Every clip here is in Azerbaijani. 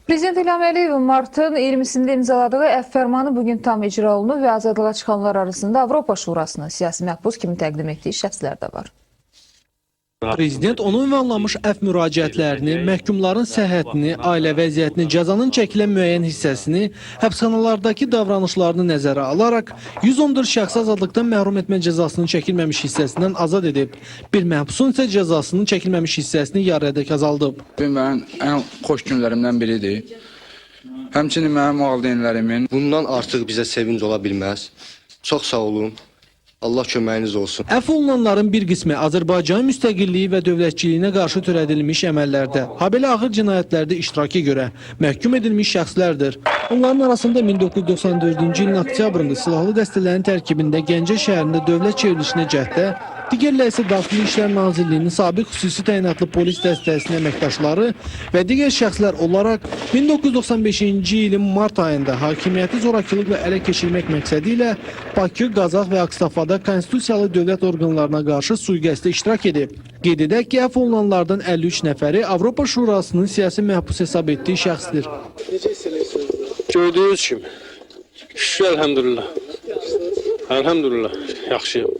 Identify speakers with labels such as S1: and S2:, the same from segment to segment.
S1: Prezident İlham Əliyev martın 20-sində imzaladığı əfv fərmanı bugün tam icra olunub və azadlığa çıxanlar arasında Avropa Şurasının siyasi məhbus kimi təqdim etdiyi şəxslər də var.
S2: Prezident onun ünvanlanmış əfv müraciətlərini, məhkumların səhhətini, ailə vəziyyətini, cəzanın çəkilən müəyyən hissəsini, həbsxanalardakı davranışlarını nəzərə alaraq 114 şəxsi azadlıqdan məhrum etmə cəzasının çəkilməmiş hissəsindən azad edib. Bir məhbusun isə cəzasının çəkilməmiş hissəsini yarıyadək azaldıb.
S3: Mənim ən xoş günlərimdən biridir. Həmçinin mənim valideynlərimin.
S4: Bundan artıq bizə sevinc ola bilməz. Çox sağ olun. Allah köməyiniz olsun.
S2: Əfv olunanların bir qismi Azərbaycanın müstəqilliyi və dövlətçiliyinə qarşı törədilmiş əməllərdə, habelə ağır cinayətlərdə iştiraka görə məhkum edilmiş şəxslərdir. Onların arasında 1994-cü ilin oktyabrında silahlı dəstələrin tərkibində Gəncə şəhərində dövlət çevrilişinə cəhdə, digərləri isə Daxili İşlər Nazirliyinin sabiq xüsusi təyinatlı polis dəstəsinin əməkdaşları və digər şəxslər olaraq 1995-ci ilin mart ayında hakimiyyəti zorakılıq və ələ keçirmək məqsədi ilə Bakı, Qazax və Ağstafada konstitusiyalı dövlət orqanlarına qarşı sui-qəsdə iştirak edib. Qeyd edək ki, əfv olunanlardan 53 nəfəri Avropa Şurasının siyasi məhbus hesab etdiyi şəxsdir.
S5: Gördüyünüz kimi, şükür elhamdülillah. Elhamdülillah, yaxşıyım.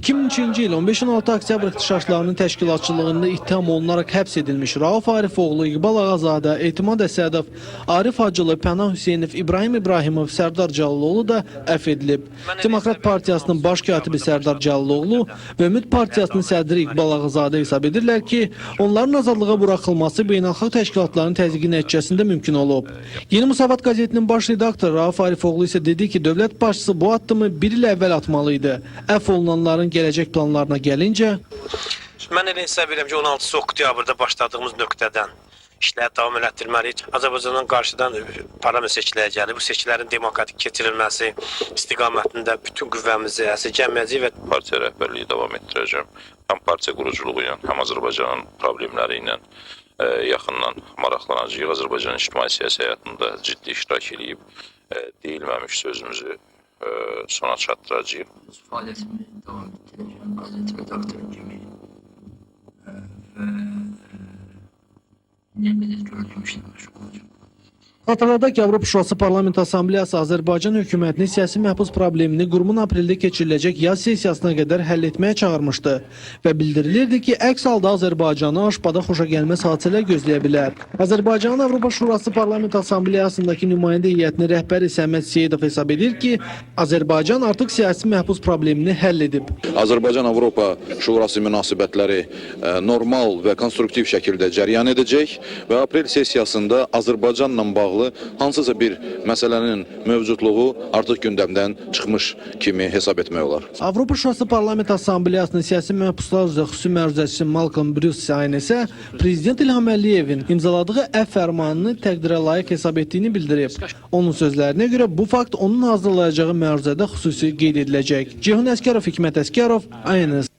S2: 2003-cü il 15-16 oktyabr ixtişaşlarının təşkilatçılığında ittiham olunaraq həbs edilmiş Rauf Arifoğlu, İqbal Ağazadə, Etimad Əsədov, Arif Hacılı, Pənah Hüseynov, İbrahim İbrahimov, Sərdar Cəlaloğlu da əfv edilib. Demokrat Partiyasının baş katibi Sərdar Cəlaloğlu və Ümid Partiyasının sədri İqbal Ağazadə hesab edirlər ki, onların azadlığa buraxılması beynəlxalq təşkilatların təzyiqi nəticəsində mümkün olub. Yeni Musavat qəzetinin baş redaktoru Rauf Arifoğlu isə dedi ki, dövlət başçısı bu addımı bir il əvvəl atmalıydı. Əfv olunanların gələcək planlarına gəlincə,
S6: mən elə hesab edirəm ki, 16 oktyabrda başladığımız nöqtədən işləri davam elətdirməliyik. Azərbaycandan qarşıdan parlament seçkiləri gəlir. Bu seçkilərin demokratik keçirilməsi istiqamətində bütün qüvvəmizi əsirgəməyəcəyik və
S7: partiya rəhbərliyi davam etdirəcəm. Həm partiya quruculuğu ilə, həm Azərbaycanın problemləri ilə yaxından maraqlanacağıq. Azərbaycanın ictimai siyasi həyatında ciddi iştirak edib deyilməmiş sözümüzü sona çatdıracağıq.
S8: Fəaliyyətimi davam etdirəcəm, qazet redaktoru kimi və nə qədər gördüyüm işlə məşğul olacağım.
S2: Xatırladaq ki, Avropa Şurası Parlament Assambleyası Azərbaycan hökumətinin siyasi məhbus problemini qurumun apreldə keçiriləcək yaz sessiyasına qədər həll etməyə çağırmışdı və bildirilirdi ki, əks halda Azərbaycanı aşbada xoşagəlməz hadisələr gözləyə bilər. Azərbaycanın Avropa Şurası Parlament Assambleyasındakı nümayəndə heyətinin rəhbəri Səməd Seyidov hesab edir ki, Azərbaycan artıq siyasi məhbus problemini həll edib.
S9: Azərbaycan-Avropa Şurası münasibətləri normal və konstruktiv şəkildə cəryan edəcək və aprel sessiyasında Azərbaycanla bağlı hansısa bir məsələnin mövcudluğu artıq gündəmdən çıxmış kimi hesab etmək olar.
S2: Avropa Şurası Parlament Assambleyasının siyasi məhbuslar üzrə xüsusi məruzəçisi Malcolm Bruce isə Prezident İlham Əliyevin imzaladığı əfv fərmanını təqdirə layiq hesab etdiyini bildirib. Onun sözlərinə görə bu fakt onun hazırlayacağı məruzədə xüsusi qeyd ediləcək. Ceyhun Əsgərov, Hikmət Əsgərov, ANS.